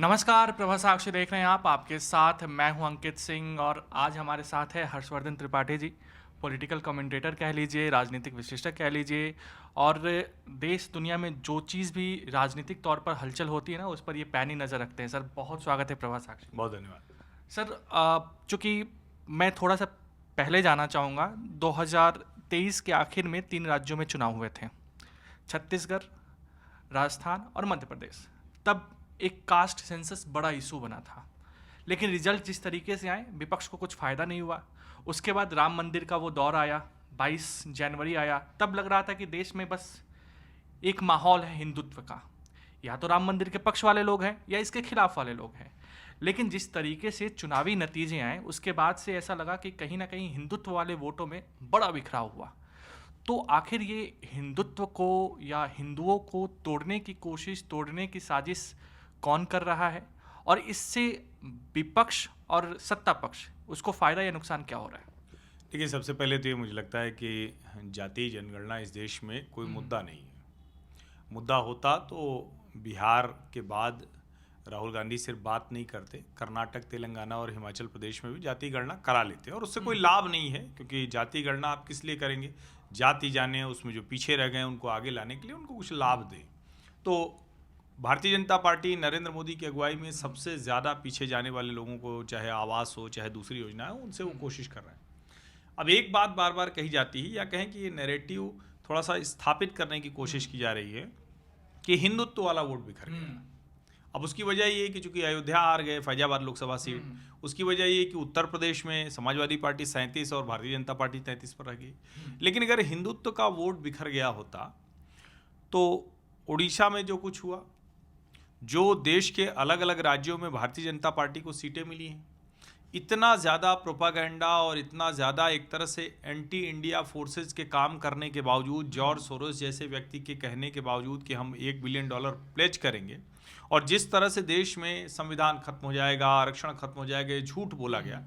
नमस्कार, प्रभा साक्षी देख रहे हैं आप। आपके साथ मैं हूं अंकित सिंह और आज हमारे साथ है हर्षवर्धन त्रिपाठी जी। पॉलिटिकल कमेंटेटर कह लीजिए, राजनीतिक विश्लेषक कह लीजिए, और देश दुनिया में जो चीज़ भी राजनीतिक तौर पर हलचल होती है ना, उस पर ये पैनी नज़र रखते हैं। सर, बहुत स्वागत है प्रभा साक्षी। बहुत धन्यवाद। सर, चूँकि मैं थोड़ा सा पहले जाना चाहूँगा, 2023 के आखिर में 3 राज्यों में चुनाव हुए थे, छत्तीसगढ़, राजस्थान और मध्य प्रदेश। तब एक कास्ट सेंसस बड़ा इशू बना था, लेकिन रिजल्ट जिस तरीके से आए, विपक्ष को कुछ फ़ायदा नहीं हुआ। उसके बाद राम मंदिर का वो दौर आया, 22 जनवरी आया, तब लग रहा था कि देश में बस एक माहौल है हिंदुत्व का, या तो राम मंदिर के पक्ष वाले लोग हैं या इसके खिलाफ वाले लोग हैं। लेकिन जिस तरीके से चुनावी नतीजे आए, उसके बाद से ऐसा लगा कि कहीं ना कहीं हिंदुत्व वाले वोटों में बड़ा बिखराव हुआ। तो आखिर ये हिंदुत्व को या हिंदुओं को तोड़ने की कोशिश, तोड़ने की साजिश कौन कर रहा है, और इससे विपक्ष और सत्ता पक्ष, उसको फ़ायदा या नुकसान क्या हो रहा है? देखिए, सबसे पहले तो ये मुझे लगता है कि जातीय जनगणना इस देश में कोई मुद्दा नहीं है। मुद्दा होता तो बिहार के बाद राहुल गांधी सिर्फ बात नहीं करते, कर्नाटक, तेलंगाना और हिमाचल प्रदेश में भी जाति गणना करा लेते हैं। और उससे कोई लाभ नहीं है, क्योंकि जाति गणना आप किस लिए करेंगे? जाति जाने, उसमें जो पीछे रह गए उनको आगे लाने के लिए, उनको कुछ लाभ दें। तो भारतीय जनता पार्टी नरेंद्र मोदी की अगुवाई में सबसे ज़्यादा पीछे जाने वाले लोगों को, चाहे आवास हो चाहे दूसरी योजना हो, उनसे वो कोशिश कर रहे हैं। अब एक बात बार बार कही जाती है, या कहें कि ये नैरेटिव थोड़ा सा स्थापित करने की कोशिश की जा रही है कि हिंदुत्व वाला वोट बिखर गया। अब उसकी वजह ये है कि चूंकि अयोध्या हार गए फैजाबाद लोकसभा सीट, उसकी वजह ये है कि उत्तर प्रदेश में समाजवादी पार्टी 37 और भारतीय जनता पार्टी 33 पर रह गई। लेकिन अगर हिंदुत्व का वोट बिखर गया होता तो उड़ीसा में जो कुछ हुआ, जो देश के अलग अलग राज्यों में भारतीय जनता पार्टी को सीटें मिली हैं, इतना ज़्यादा प्रोपागेंडा और इतना ज़्यादा एक तरह से एंटी इंडिया फोर्सेस के काम करने के बावजूद, जॉर्ज सोरोस जैसे व्यक्ति के कहने के बावजूद कि हम $1 बिलियन प्लेज करेंगे, और जिस तरह से देश में संविधान खत्म हो जाएगा, आरक्षण खत्म हो जाएगा, झूठ बोला गया,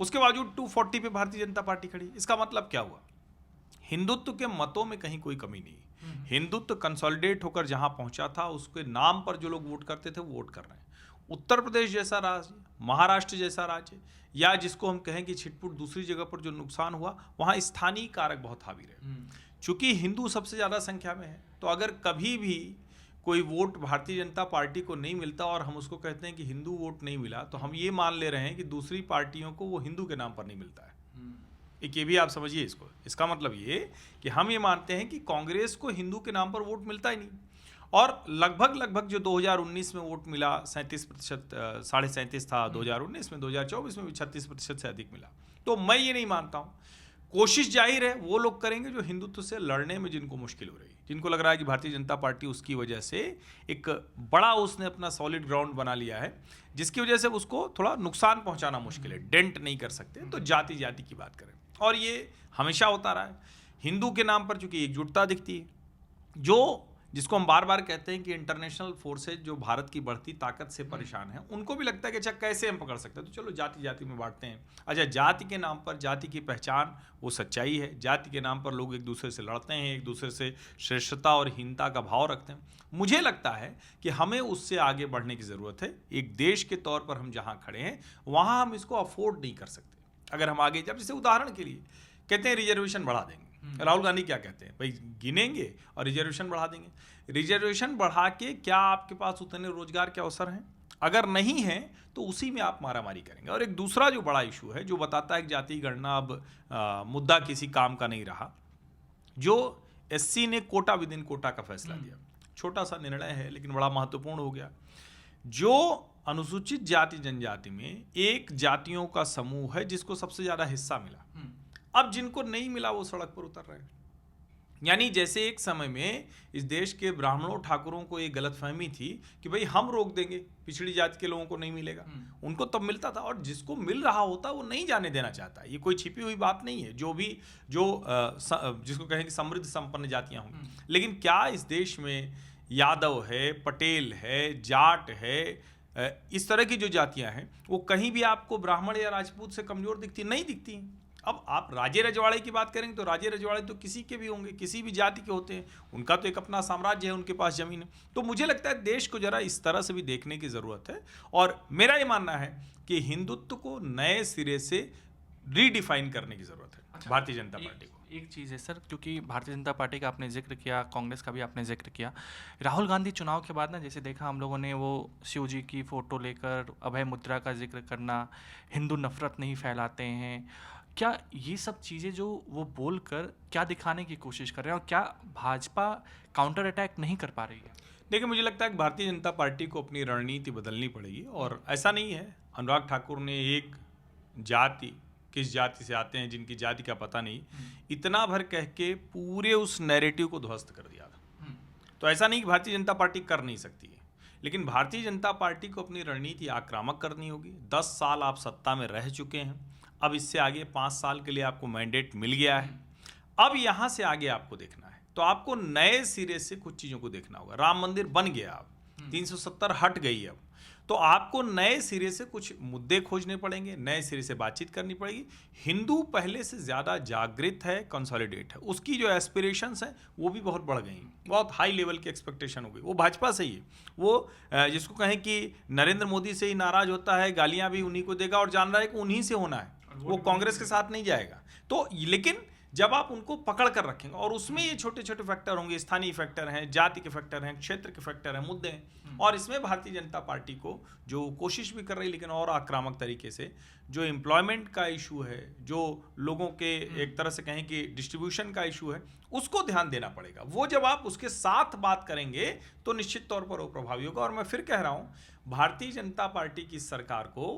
उसके बावजूद 240 पे भारतीय जनता पार्टी खड़ी। इसका मतलब क्या हुआ? हिंदुत्व के मतों में कहीं कोई कमी नहीं। हिंदुत्व कंसोलिडेट होकर जहां पहुंचा था, उसके नाम पर जो लोग वोट करते थे वो वोट कर रहे हैं। उत्तर प्रदेश जैसा राज्य, महाराष्ट्र जैसा राज्य, या जिसको हम कहें कि छिटपुट दूसरी जगह पर जो नुकसान हुआ, वहां स्थानीय कारक बहुत हावी रहे। चूंकि हिंदू सबसे ज्यादा संख्या में है, तो अगर कभी भी कोई वोट भारतीय जनता पार्टी को नहीं मिलता और हम उसको कहते हैं कि हिंदू वोट नहीं मिला, तो हम ये मान ले रहे हैं कि दूसरी पार्टियों को वो हिंदू के नाम पर नहीं मिलता है। एक ये भी आप समझिए इसको। इसका मतलब ये कि हम ये मानते हैं कि कांग्रेस को हिंदू के नाम पर वोट मिलता ही नहीं, और लगभग जो 2019 में वोट मिला 37%, 37.5 था 2019 में, 2024 में भी 36% से अधिक मिला। तो मैं ये नहीं मानता हूँ। कोशिश जाहिर है वो लोग करेंगे जो हिंदुत्व से लड़ने में जिनको मुश्किल हो रही है, जिनको लग रहा है कि भारतीय जनता पार्टी उसकी वजह से एक बड़ा, उसने अपना सॉलिड ग्राउंड बना लिया है, जिसकी वजह से उसको थोड़ा नुकसान पहुंचाना मुश्किल है, डेंट नहीं कर सकते। तो जाति जाति की बात करें, और ये हमेशा होता रहा है। हिंदू के नाम पर चूंकि एकजुटता दिखती है, जो जिसको हम बार बार कहते हैं कि इंटरनेशनल फोर्सेज जो भारत की बढ़ती ताकत से परेशान हैं, उनको भी लगता है कि अच्छा कैसे हम पकड़ सकते हैं, तो चलो जाति जाति में बांटते हैं। अच्छा, जाति के नाम पर, जाति की पहचान वो सच्चाई है, जाति के नाम पर लोग एक दूसरे से लड़ते हैं, एक दूसरे से श्रेष्ठता और हीनता का भाव रखते हैं। मुझे लगता है कि हमें उससे आगे बढ़ने की ज़रूरत है। एक देश के तौर पर हम जहाँ खड़े हैं वहाँ हम इसको अफोर्ड नहीं कर सकते। अगर हम आगे, जब जैसे उदाहरण के लिए कहते हैं रिजर्वेशन बढ़ा देंगे, राहुल गांधी क्या कहते हैं, भाई गिनेंगे और रिजर्वेशन बढ़ा देंगे। रिजर्वेशन बढ़ा के क्या आपके पास उतने रोजगार के अवसर हैं? अगर नहीं है तो उसी में आप मारामारी करेंगे। और एक दूसरा जो बड़ा इशू है, जो बताता है कि जाति गणना अब मुद्दा किसी काम का नहीं रहा, जो एससी ने कोटा विद इन कोटा का फैसला दिया, छोटा सा निर्णय है लेकिन बड़ा महत्वपूर्ण हो गया। जो अनुसूचित जाति जनजाति में एक जातियों का समूह है जिसको सबसे ज्यादा हिस्सा मिला, अब जिनको नहीं मिला वो सड़क पर उतर रहे हैं। यानी जैसे एक समय में इस देश के ब्राह्मणों ठाकुरों को एक गलतफहमी थी कि भाई हम रोक देंगे, पिछड़ी जाति के लोगों को नहीं मिलेगा, उनको तब मिलता था, और जिसको मिल रहा होता वो नहीं जाने देना चाहता। ये कोई छिपी हुई बात नहीं है। जिसको कहें कि समृद्ध संपन्न जातियां होंगी, लेकिन क्या इस देश में यादव है, पटेल है, जाट है, इस तरह की जो जातियां हैं, वो कहीं भी आपको ब्राह्मण या राजपूत से कमजोर दिखती नहीं दिखती। अब आप राजे रजवाड़े की बात करेंगे तो राजे रजवाड़े तो किसी के भी होंगे, किसी भी जाति के होते हैं, उनका तो एक अपना साम्राज्य है, उनके पास जमीन है। तो मुझे लगता है देश को जरा इस तरह से भी देखने की ज़रूरत है। और मेरा ये मानना है कि हिंदुत्व को नए सिरे से रीडिफाइन करने की ज़रूरत है। अच्छा, भारतीय जनता पार्टी को एक चीज़ है सर, क्योंकि भारतीय जनता पार्टी का आपने जिक्र किया, कांग्रेस का भी आपने जिक्र किया। राहुल गांधी चुनाव के बाद ना, जैसे देखा हम लोगों ने, वो शिव जी की फ़ोटो लेकर अभय मुद्रा का जिक्र करना, हिंदू नफरत नहीं फैलाते हैं, क्या ये सब चीज़ें जो वो बोल कर क्या दिखाने की कोशिश कर रहे हैं, और क्या भाजपा काउंटर अटैक नहीं कर पा रही है? देखिए, मुझे लगता है कि भारतीय जनता पार्टी को अपनी रणनीति बदलनी पड़ेगी। और ऐसा नहीं है अनुराग ठाकुर ने एक जाति, किस जाति से आते हैं जिनकी जाति का पता नहीं, इतना भर कह के पूरे उस नैरेटिव को ध्वस्त कर दिया था। तो ऐसा नहीं कि भारतीय जनता पार्टी कर नहीं सकती है, लेकिन भारतीय जनता पार्टी को अपनी रणनीति आक्रामक करनी होगी। 10 साल आप सत्ता में रह चुके हैं, अब इससे आगे 5 साल के लिए आपको मैंडेट मिल गया है। अब यहाँ से आगे आपको देखना है, तो आपको नए सिरे से कुछ चीज़ों को देखना होगा। राम मंदिर बन गया, अब 370 हट गई, अब तो आपको नए सिरे से कुछ मुद्दे खोजने पड़ेंगे, नए सिरे से बातचीत करनी पड़ेगी। हिंदू पहले से ज़्यादा जागृत है, कंसोलिडेट है, उसकी जो एस्पिरेशंस हैं वो भी बहुत बढ़ गई, बहुत हाई लेवल की एक्सपेक्टेशन हो गई। वो भाजपा से ही है, वो जिसको कहें कि नरेंद्र मोदी से ही नाराज़ होता है, गालियाँ भी उन्हीं को देगा और जान रहा है कि उन्हीं से होना है, वो कांग्रेस के साथ नहीं जाएगा। तो लेकिन जब आप उनको पकड़ कर रखेंगे, और उसमें ये छोटे छोटे फैक्टर होंगे, स्थानीय फैक्टर हैं, जाति के फैक्टर हैं, क्षेत्र के फैक्टर हैं, मुद्दे हैं, और इसमें भारतीय जनता पार्टी को जो कोशिश भी कर रही है, लेकिन और आक्रामक तरीके से, जो एम्प्लॉयमेंट का इशू है, जो लोगों के एक तरह से कहें कि डिस्ट्रीब्यूशन का इशू है, उसको ध्यान देना पड़ेगा। वो जब आप उसके साथ बात करेंगे तो निश्चित तौर पर वो प्रभावी होगा। और मैं फिर कह रहा हूँ, भारतीय जनता पार्टी की सरकार को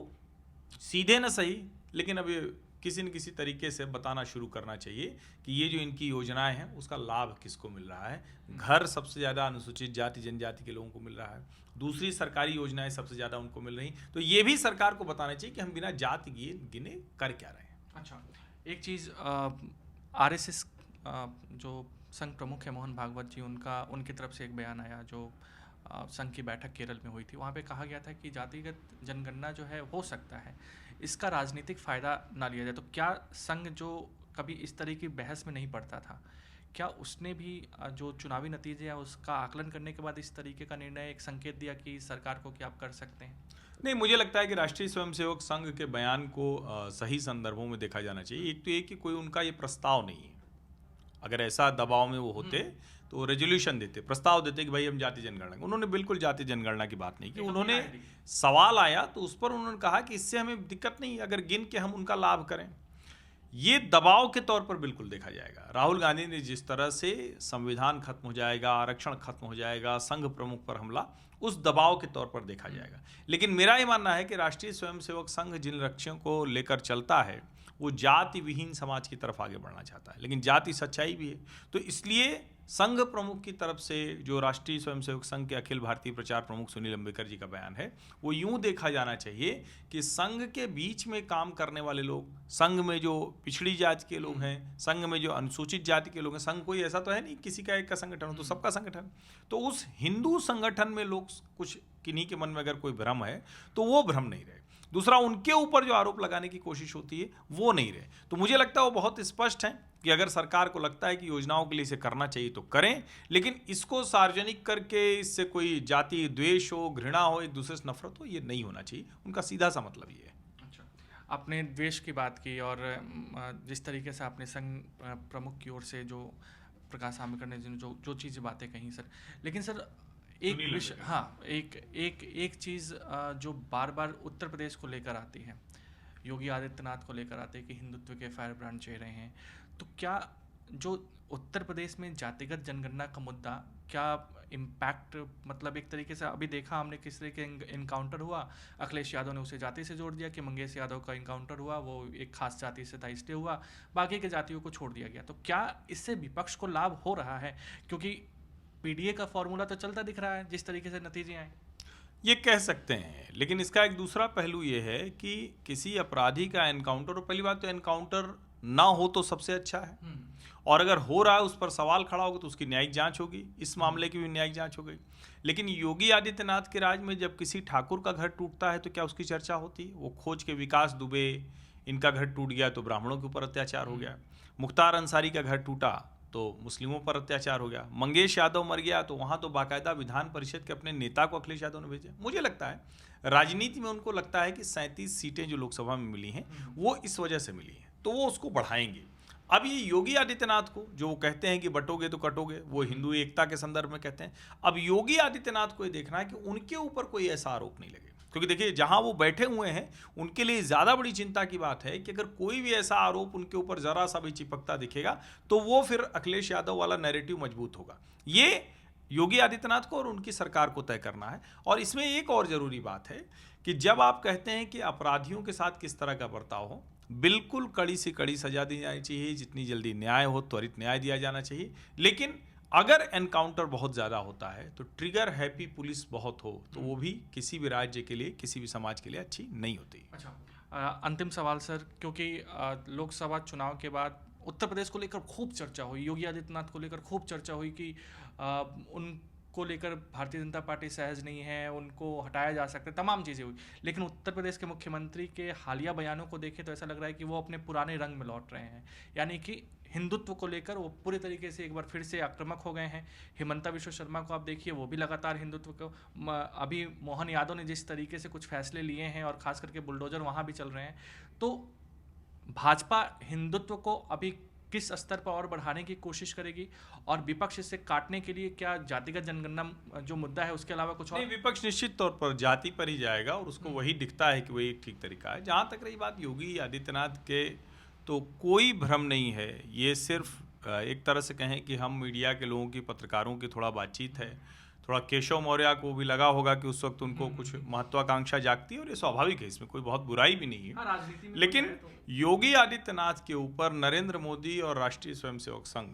सीधे न सही, लेकिन अभी किसी न किसी तरीके से बताना शुरू करना चाहिए कि ये जो इनकी योजनाएं हैं उसका लाभ किसको मिल रहा है। घर सबसे ज़्यादा अनुसूचित जाति जनजाति के लोगों को मिल रहा है, दूसरी सरकारी योजनाएं सबसे ज़्यादा उनको मिल रही, तो ये भी सरकार को बताना चाहिए कि हम बिना जाति गिने कर क्या रहे हैं। अच्छा, एक चीज़, आरएसएस जो संघ प्रमुख है मोहन भागवत जी, उनकी तरफ से एक बयान आया, जो संघ की बैठक केरल में हुई थी। वहाँ पे कहा गया था कि जातिगत जनगणना जो है हो सकता है, इसका राजनीतिक फ़ायदा ना लिया जाए। तो क्या संघ, जो कभी इस तरह की बहस में नहीं पड़ता था, क्या उसने भी जो चुनावी नतीजे हैं उसका आकलन करने के बाद इस तरीके का निर्णय, एक संकेत दिया कि सरकार को कि आप कर सकते हैं? नहीं, मुझे लगता है कि राष्ट्रीय स्वयंसेवक संघ के बयान को सही संदर्भों में देखा जाना चाहिए। एक तो ये कि कोई उनका ये प्रस्ताव नहीं है, अगर ऐसा दबाव में वो होते तो रेजोल्यूशन देते, प्रस्ताव देते कि भाई हम जाति जनगणना। उन्होंने बिल्कुल जाति जनगणना की बात नहीं की। उन्होंने सवाल आया तो उस पर उन्होंने कहा कि इससे हमें दिक्कत नहीं, अगर गिन के हम उनका लाभ करें। ये दबाव के तौर पर बिल्कुल देखा जाएगा। राहुल गांधी ने जिस तरह से संविधान खत्म हो जाएगा, आरक्षण खत्म हो जाएगा, संघ प्रमुख पर हमला, उस दबाव के तौर पर देखा जाएगा। लेकिन मेरा ये मानना है कि राष्ट्रीय स्वयंसेवक संघ जिन लक्ष्यों को लेकर चलता है वो जाति विहीन समाज की तरफ आगे बढ़ना चाहता है, लेकिन जाति सच्चाई भी है। तो इसलिए संघ प्रमुख की तरफ से जो राष्ट्रीय स्वयंसेवक संघ के अखिल भारतीय प्रचार प्रमुख सुनील अंबेकर जी का बयान है, वो यूं देखा जाना चाहिए कि संघ के बीच में काम करने वाले लोग, संघ में जो पिछड़ी जाति के लोग हैं, संघ में जो अनुसूचित जाति के लोग हैं, संघ कोई ऐसा तो है नहीं किसी का एक का संगठन हो, तो सबका संगठन। तो उस हिंदू संगठन में लोग कुछ, किन्हीं के मन में अगर कोई भ्रम है तो वो भ्रम नहीं रहे। दूसरा, उनके ऊपर जो आरोप लगाने की कोशिश होती है वो नहीं रहे। तो मुझे लगता है वो बहुत स्पष्ट है कि अगर सरकार को लगता है कि योजनाओं के लिए इसे करना चाहिए तो करें, लेकिन इसको सार्वजनिक करके इससे कोई जाति द्वेष हो, घृणा हो, एक दूसरे से नफरत हो, ये नहीं होना चाहिए। उनका सीधा सा मतलब ये है। अच्छा, आपने द्वेष की बात की, और जिस तरीके से आपने संघ प्रमुख की ओर से जो प्रकाश आंबेडकर ने जो चीज़ें बातें कही सर, लेकिन सर एक विषय, हाँ, एक चीज़ जो बार बार उत्तर प्रदेश को लेकर आती है, योगी आदित्यनाथ को लेकर आते हैं कि हिंदुत्व के फायर ब्रांड चेहरे हैं। तो क्या जो उत्तर प्रदेश में जातिगत जनगणना का मुद्दा, क्या इम्पैक्ट, मतलब एक तरीके से अभी देखा हमने किस तरह के इनकाउंटर हुआ, अखिलेश यादव ने उसे जाति से जोड़ दिया कि मंगेश यादव का इनकाउंटर हुआ, वो एक खास जाति से था इसलिए हुआ, बाकी के जातियों को छोड़ दिया गया। तो क्या इससे विपक्ष को लाभ हो रहा है? क्योंकि पीडीए का फॉर्मूला तो चलता दिख रहा है जिस तरीके से नतीजे आए। ये कह सकते हैं, लेकिन इसका एक दूसरा पहलू ये है कि किसी अपराधी का एनकाउंटर, और पहली बात तो एनकाउंटर ना हो तो सबसे अच्छा है, और अगर हो रहा है उस पर सवाल खड़ा होगा तो उसकी न्यायिक जांच होगी, इस मामले की भी न्यायिक जांच हो गई। लेकिन योगी आदित्यनाथ के राज में जब किसी ठाकुर का घर टूटता है तो क्या उसकी चर्चा होती है? वो खोज के विकास दुबे इनका घर टूट गया तो ब्राह्मणों के ऊपर अत्याचार हो गया, मुख्तार अंसारी का घर टूटा तो मुस्लिमों पर अत्याचार हो गया, मंगेश यादव मर गया तो वहाँ तो बाकायदा विधान परिषद के अपने नेता को अखिलेश यादव ने भेजा। मुझे लगता है राजनीति में उनको लगता है कि 37 सीटें जो लोकसभा में मिली हैं वो इस वजह से मिली हैं, तो वो उसको बढ़ाएंगे। अब ये योगी आदित्यनाथ को जो वो कहते हैं कि बटोगे तो कटोगे, वो हिंदू एकता के संदर्भ में कहते हैं, अब योगी आदित्यनाथ को ये देखना है कि उनके ऊपर कोई ऐसा आरोप नहीं लगे, क्योंकि देखिए जहां वो बैठे हुए हैं उनके लिए ज़्यादा बड़ी चिंता की बात है कि अगर कोई भी ऐसा आरोप उनके ऊपर ज़रा सा भी चिपकता दिखेगा तो वो फिर अखिलेश यादव वाला नैरेटिव मजबूत होगा। ये योगी आदित्यनाथ को और उनकी सरकार को तय करना है। और इसमें एक और ज़रूरी बात है कि जब आप कहते हैं कि अपराधियों के साथ किस तरह का बर्ताव हो, बिल्कुल कड़ी से कड़ी सजा दी जानी चाहिए, जितनी जल्दी न्याय हो त्वरित न्याय दिया जाना चाहिए। लेकिन अगर एनकाउंटर बहुत ज़्यादा होता है तो ट्रिगर हैप्पी पुलिस बहुत हो तो वो भी किसी भी राज्य के लिए, किसी भी समाज के लिए अच्छी नहीं होती। अच्छा, अंतिम सवाल सर, क्योंकि लोकसभा चुनाव के बाद उत्तर प्रदेश को लेकर खूब चर्चा हुई, योगी आदित्यनाथ को लेकर खूब चर्चा हुई कि उनको लेकर भारतीय जनता पार्टी सहज नहीं है, उनको हटाया जा सकता है, तमाम चीज़ें हुई। लेकिन उत्तर प्रदेश के मुख्यमंत्री के हालिया बयानों को देखें तो ऐसा लग रहा है कि वो अपने पुराने रंग में लौट रहे हैं, यानी कि हिंदुत्व को लेकर वो पूरे तरीके से एक बार फिर से आक्रामक हो गए हैं। हिमंता बिश्व शर्मा को आप देखिए, वो भी लगातार हिंदुत्व को, अभी मोहन यादव ने जिस तरीके से कुछ फैसले लिए हैं और खास करके बुलडोजर वहाँ भी चल रहे हैं, तो भाजपा हिंदुत्व को अभी किस स्तर पर और बढ़ाने की कोशिश करेगी और विपक्ष इसे काटने के लिए क्या जातिगत जनगणना जो मुद्दा है उसके अलावा कुछ और? नहीं, विपक्ष निश्चित तौर पर जाति पर ही जाएगा और उसको वही दिखता है कि वही ठीक तरीका है। जहाँ तक रही बात योगी आदित्यनाथ के, तो कोई भ्रम नहीं है, ये सिर्फ एक तरह से कहें कि हम मीडिया के लोगों की, पत्रकारों की थोड़ा बातचीत है, थोड़ा केशव मौर्य को भी लगा होगा कि उस वक्त उनको कुछ महत्वाकांक्षा जागती है और ये स्वाभाविक है, इसमें कोई बहुत बुराई भी नहीं है। लेकिन योगी आदित्यनाथ के ऊपर नरेंद्र मोदी और राष्ट्रीय स्वयंसेवक संघ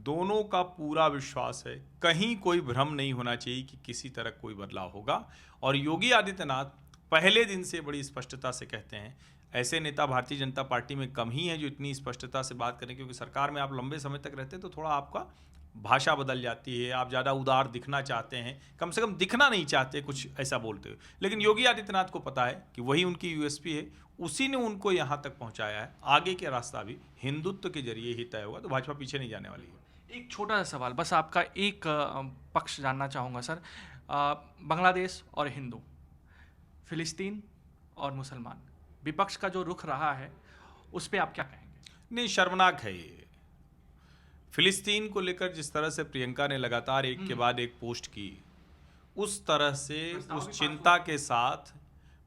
दोनों का पूरा विश्वास है, कहीं कोई भ्रम नहीं होना चाहिए कि किसी तरह कोई बदलाव होगा। और योगी आदित्यनाथ पहले दिन से बड़ी स्पष्टता से कहते हैं, ऐसे नेता भारतीय जनता पार्टी में कम ही हैं जो इतनी स्पष्टता से बात करें, क्योंकि सरकार में आप लंबे समय तक रहते हैं तो थोड़ा आपका भाषा बदल जाती है, आप ज़्यादा उदार दिखना चाहते हैं, कम से कम दिखना नहीं चाहते कुछ ऐसा बोलते हुए। लेकिन योगी आदित्यनाथ को पता है कि वही उनकी यूएसपी है, उसी ने उनको यहाँ तक पहुँचाया है, आगे के रास्ता भी हिंदुत्व के जरिए ही तय होगा, तो भाजपा पीछे नहीं जाने वाली है। एक छोटा सा सवाल, बस आपका एक पक्ष जानना चाहूँगा सर, बांग्लादेश और हिंदू, फिलिस्तीन और मुसलमान, विपक्ष का जो रुख रहा है उस पर आप क्या कहेंगे? नहीं, शर्मनाक है ये। फिलिस्तीन को लेकर जिस तरह से प्रियंका ने लगातार एक के बाद एक पोस्ट की, उस तरह से उस चिंता के साथ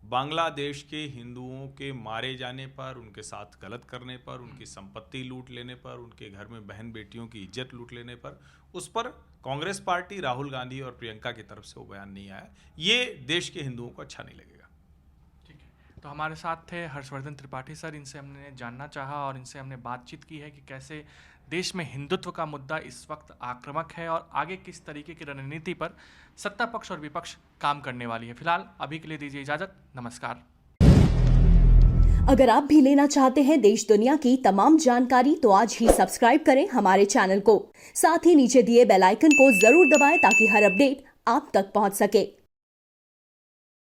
बांग्लादेश के हिंदुओं के मारे जाने पर, उनके साथ गलत करने पर, उनकी संपत्ति लूट लेने पर, उनके घर में बहन बेटियों की इज्जत लूट लेने पर, उस पर कांग्रेस पार्टी, राहुल गांधी और प्रियंका की तरफ से वो बयान नहीं आया। ये देश के हिंदुओं को अच्छा नहीं लगेगा। तो हमारे साथ थे हर्षवर्धन त्रिपाठी सर, इनसे हमने जानना चाहा और इनसे हमने बातचीत की है कि कैसे देश में हिंदुत्व का मुद्दा इस वक्त आक्रामक है और आगे किस तरीके की रणनीति पर सत्ता पक्ष और विपक्ष काम करने वाली है। फिलहाल अभी के लिए दीजिए इजाजत, नमस्कार। अगर आप भी लेना चाहते हैं देश दुनिया की तमाम जानकारी तो आज ही सब्सक्राइब करें हमारे चैनल को, साथ ही नीचे दिए बेल आइकन को जरूर दबाएं ताकि हर अपडेट आप तक पहुंच सके।